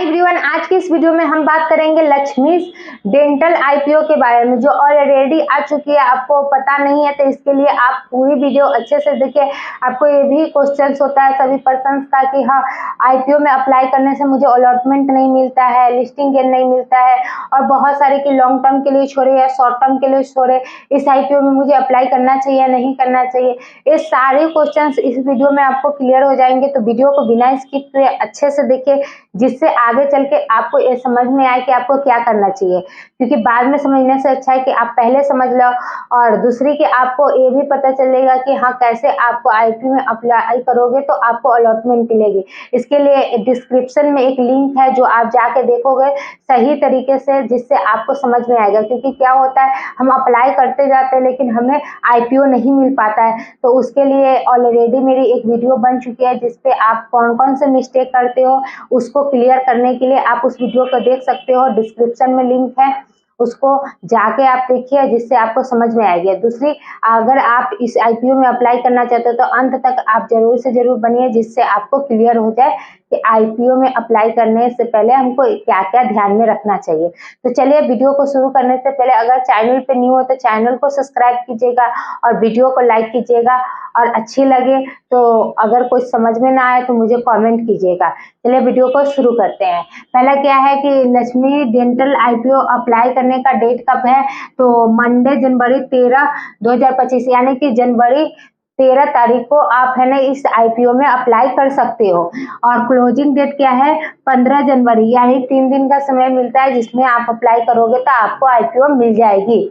Everyone, आज की इस वीडियो में हम बात करेंगे लक्ष्मी डेंटल आईपीओ के बारे में, जो ऑलरेडी आ चुकी है। आपको पता नहीं है तो इसके लिए आप पूरी वीडियो अच्छे से देखिए। आपको ये भी क्वेश्चंस होता है सभी पर्सन्स का कि हाँ, आईपीओ में अप्लाई करने से मुझे अलॉटमेंट नहीं मिलता है, लिस्टिंग गेन नहीं मिलता है, और बहुत सारे की लॉन्ग टर्म के लिए छोड़े या शॉर्ट टर्म के लिए छोड़े, इस आईपीओ में मुझे अप्लाई करना चाहिए या नहीं करना चाहिए। ये सारे क्वेश्चन इस वीडियो में आपको क्लियर हो जाएंगे, तो वीडियो को बिना स्किप किए अच्छे से देखिए, जिससे आगे चल के आपको ये समझ में आए कि आपको क्या करना चाहिए। क्योंकि बाद में समझने से अच्छा है कि आप पहले समझ लो, और दूसरी कि आपको ये भी पता चलेगा कि हाँ, कैसे आपको आईपीओ में अप्लाई करोगे तो आपको अलॉटमेंट मिलेगी। इसके लिए डिस्क्रिप्शन में एक लिंक है जो आप जाके देखोगे सही तरीके से, जिससे आपको समझ में आएगा। क्योंकि क्या होता है, हम अप्लाई करते जाते हैं लेकिन हमें आईपीओ नहीं मिल पाता है। तो उसके लिए ऑलरेडी मेरी एक वीडियो बन चुकी है, जिसपे आप कौन कौन से मिस्टेक करते हो उसको क्लियर करने के लिए आप उस वीडियो को देख सकते हो। डिस्क्रिप्शन में लिंक है, उसको जाके आप देखिए, जिससे आपको समझ में आएगी। दूसरी, अगर आप इस आईपीओ में अप्लाई करना चाहते हो तो अंत तक आप जरूर से जरूर बनिए, जिससे आपको क्लियर हो जाए कि आईपीओ में अप्लाई करने से पहले हमको क्या क्या ध्यान में रखना चाहिए। तो चलिए, वीडियो को शुरू करने से पहले अगर चैनल पे न्यू हो तो चैनल को सब्सक्राइब कीजिएगा और वीडियो को लाइक कीजिएगा, और अच्छी लगे तो अगर कुछ समझ में ना आए तो मुझे कमेंट कीजिएगा। चलिए वीडियो को शुरू करते हैं। पहला क्या है कि लक्ष्मी डेंटल आईपीओ अप्लाई करने का डेट कब है, तो मंडे जनवरी 13, 2025, यानी कि जनवरी 13 तारीख को आप है ना इस आईपीओ में अप्लाई कर सकते हो। और क्लोजिंग डेट क्या है, 15 जनवरी, यानी 3 दिन का समय मिलता है, जिसमें आप अप्लाई करोगे तो आपको आईपीओ मिल जाएगी।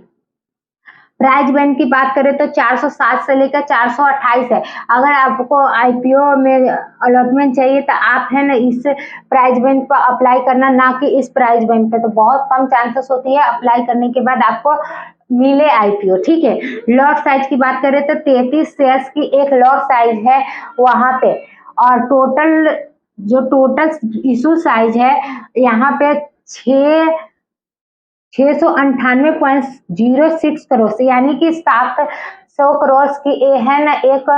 प्राइस बैंड की बात करें तो 407 से लेकर 428 है। अगर आपको आईपीओ में अलॉटमेंट चाहिए तो आप है ना इस प्राइस बैंड पर अप्लाई करना, ना कि इस प्राइस बैंड पे। तो बहुत कम चांसेस होती है अप्लाई करने के बाद आपको मिले आईपीओ, ठीक है। लॉट साइज की बात करें तो 33 शेयर्स की एक लॉट साइज है वहां पे, और टोटल इशू साइज है यहाँ पे 698.06 करोड़ से, यानी कि 700 करोड़ की ये है ना एक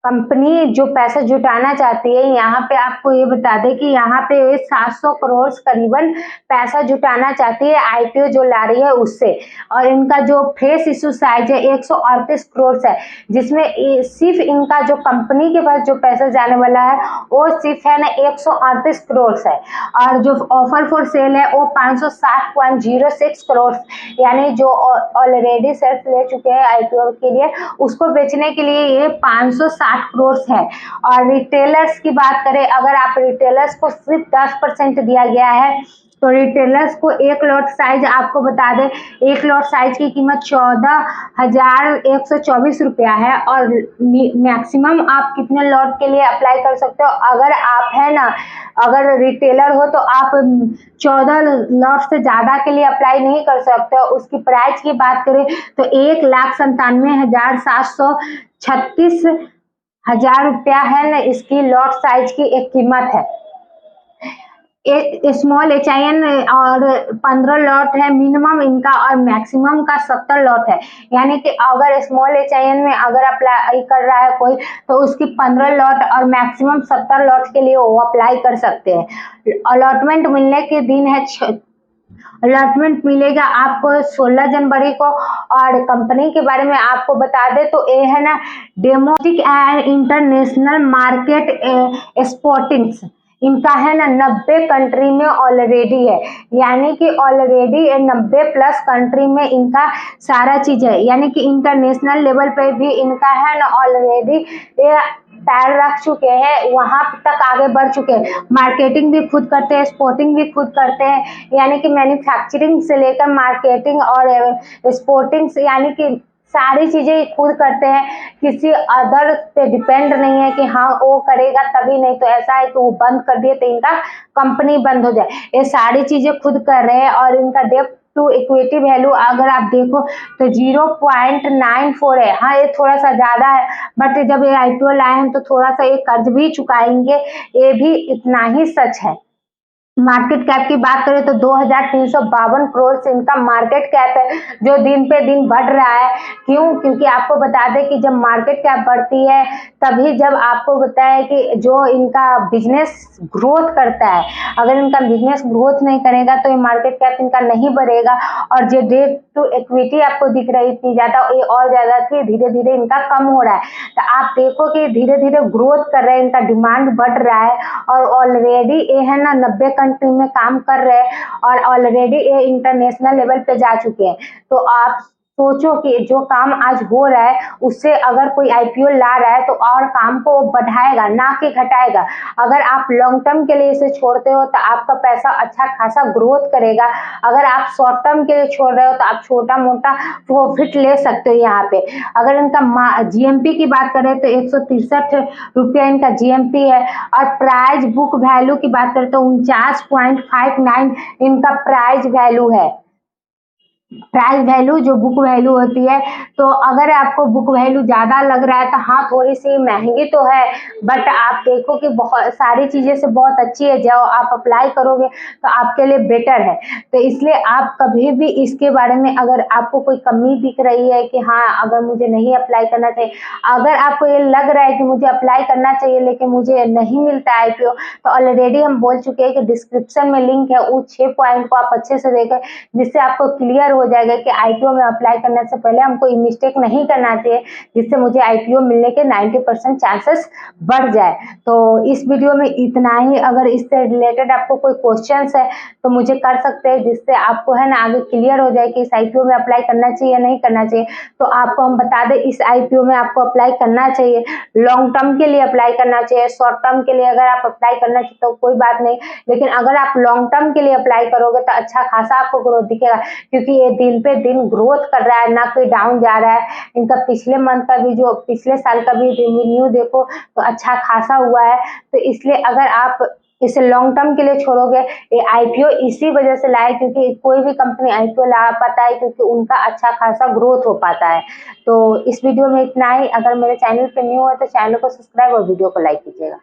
कंपनी जो पैसा जुटाना चाहती है। यहाँ पे आपको ये बता दें कि यहाँ पे 700 करोड़ करीबन पैसा जुटाना चाहती है आईपीओ जो ला रही है उससे। और इनका जो फेस इशू साइज है 138 करोड़ है, जिसमें सिर्फ इनका जो कंपनी के पास जो पैसा जाने वाला है वो सिर्फ है ना 138 करोड़ है। और जो ऑफर फॉर सेल है वो 560.06 करोड़, यानी जो ऑलरेडी शेयर्स ले चुके हैं आईपीओ के लिए, उसको बेचने के लिए ये 560 करोड़ है। और रिटेलर्स की बात करें, अगर आप रिटेलर्स को सिर्फ 10% दिया गया है, तो रिटेलर्स को एक लॉट साइज आपको बता दें, एक लॉट साइज की कीमत 14,124 रुपया है। और मैक्सिमम आप कितने लॉट के लिए अप्लाई कर सकते हो, अगर आप है ना अगर रिटेलर हो तो आप 14 लॉट से ज्यादा के लिए अप्लाई नहीं कर सकते हो। उसकी प्राइस की बात करें तो 1,97,736 रुपया है ना इसकी लॉट साइज की एक कीमत है। एक स्मॉल HIN और 15 लॉट है मिनिमम इनका, और मैक्सिमम का 70 लॉट है। यानी कि अगर स्मॉल HIN में अगर अप्लाई कर रहा है कोई, तो उसकी 15 लॉट और मैक्सिमम 70 लॉट के लिए वो अप्लाई कर सकते हैं। अलॉटमेंट मिलने के दिन है, अलॉटमेंट मिलेगा आपको 16 जनवरी को। और कंपनी के बारे में आपको बता दे तो ये है ना डोमेस्टिक एंड इंटरनेशनल मार्केट एक्सपोर्टिंग्स, इनका है ना 90 कंट्री में ऑलरेडी है, यानी कि ऑलरेडी 90 प्लस कंट्री में इनका सारा चीज है। यानी कि इंटरनेशनल लेवल पे भी इनका है ना ऑलरेडी पैर रख चुके हैं, वहां तक आगे बढ़ चुके हैं। मार्केटिंग भी खुद करते हैं, एक्सपोर्टिंग भी खुद करते हैं, यानी कि मैन्युफैक्चरिंग से लेकर मार्केटिंग और एक्सपोर्टिंग, यानी कि सारी चीजें खुद करते हैं। किसी अदर पे डिपेंड नहीं है कि हाँ वो करेगा तभी, नहीं तो ऐसा है कि वो बंद कर दिए तो इनका कंपनी बंद हो जाए। ये सारी चीजें खुद कर रहे हैं। और इनका डेब्ट टू इक्विटी वैल्यू अगर आप देखो तो 0.94 है। हाँ, ये थोड़ा सा ज्यादा है, बट जब ये आईपीओ लाए हैं तो थोड़ा सा ये कर्ज भी चुकाएंगे, ये भी इतना ही सच है। मार्केट कैप की बात करें तो 2352 करोड़ से इनका मार्केट कैप है, जो दिन पे दिन बढ़ रहा है। क्यों? क्योंकि आपको बता दें कि जब मार्केट कैप बढ़ती है तभी जब आपको बताया कि जो इनका बिजनेस ग्रोथ करता है, अगर इनका बिजनेस ग्रोथ नहीं करेगा तो ये मार्केट कैप इनका नहीं बढ़ेगा। और जो डेट टू इक्विटी आपको दिख रही थी ज़्यादा, ये और ज़्यादा थी, धीरे धीरे इनका कम हो रहा है। तो आप देखो कि धीरे धीरे ग्रोथ कर रहे हैं, इनका डिमांड बढ़ रहा है और ऑलरेडी ये है ना 90 कंट्री में काम कर रहे हैं और ऑलरेडी ये इंटरनेशनल लेवल पे जा चुके हैं। तो आप सोचो कि जो काम आज हो रहा है उससे अगर कोई आईपीओ ला रहा है तो और काम को बढ़ाएगा ना कि घटाएगा। अगर आप लॉन्ग टर्म के लिए इसे छोड़ते हो तो आपका पैसा अच्छा खासा ग्रोथ करेगा। अगर आप शॉर्ट टर्म के लिए छोड़ रहे हो तो आप छोटा मोटा प्रॉफिट ले सकते हो यहाँ पे। अगर इनका जीएमपी की बात करें तो 163 रुपया इनका जीएमपी है और प्राइस बुक वैल्यू की बात करें तो 49.59 इनका प्राइस वैल्यू है। प्राइस वैल्यू जो बुक वैल्यू होती है, तो अगर आपको बुक वैल्यू ज़्यादा लग रहा है तो हाँ थोड़ी सी महंगी तो है, बट आप देखो कि बहुत सारी चीज़ें से बहुत अच्छी है। जब आप अप्लाई करोगे तो आपके लिए बेटर है। तो इसलिए आप कभी भी इसके बारे में अगर आपको कोई कमी दिख रही है कि हाँ अगर मुझे नहीं अप्लाई करना चाहिए, अगर आपको ये लग रहा है कि मुझे अप्लाई करना चाहिए लेकिन मुझे नहीं मिलता आईपीओ, तो ऑलरेडी हम बोल चुके हैं कि डिस्क्रिप्शन में लिंक है, उस 6 पॉइंट को आप अच्छे से देखें जिससे आपको क्लियर हो जाएगा कि आईपीओ में अप्लाई करने से पहले हमको ये मिस्टेक नहीं करना चाहिए, जिससे मुझे आईपीओ मिलने के 90% चांसेस बढ़ जाए। तो इस वीडियो में इतना ही। अगर इससे रिलेटेड आपको कोई क्वेश्चंस है तो मुझे कर सकते हैं, जिससे आपको है ना आगे क्लियर हो जाए कि इस आईपीओ में अप्लाई करना चाहिए या नहीं करना चाहिए। तो आपको हम बता दें, इस आईपीओ में आपको अप्लाई करना चाहिए, लॉन्ग टर्म के लिए अप्लाई करना चाहिए। शॉर्ट टर्म के लिए अगर आप अप्लाई करना चाहिए तो कोई बात नहीं, लेकिन अगर आप लॉन्ग टर्म के लिए अप्लाई करोगे तो अच्छा खासा आपको ग्रोथ दिखेगा, क्योंकि ये दिन पे दिन ग्रोथ कर रहा है, ना कोई डाउन जा रहा है। इनका पिछले मंथ का भी, जो पिछले साल का भी रेवेन्यू देखो तो अच्छा खासा हुआ है। तो इसलिए अगर आप इसे लॉन्ग टर्म के लिए छोड़ोगे, ये आईपीओ इसी वजह से लाए क्योंकि कोई भी कंपनी आईपीओ ला पाता है क्योंकि उनका अच्छा खासा ग्रोथ हो पाता है। तो इस वीडियो में इतना ही। अगर मेरे चैनल पे न्यू है तो चैनल को सब्सक्राइब और वीडियो को लाइक कीजिएगा।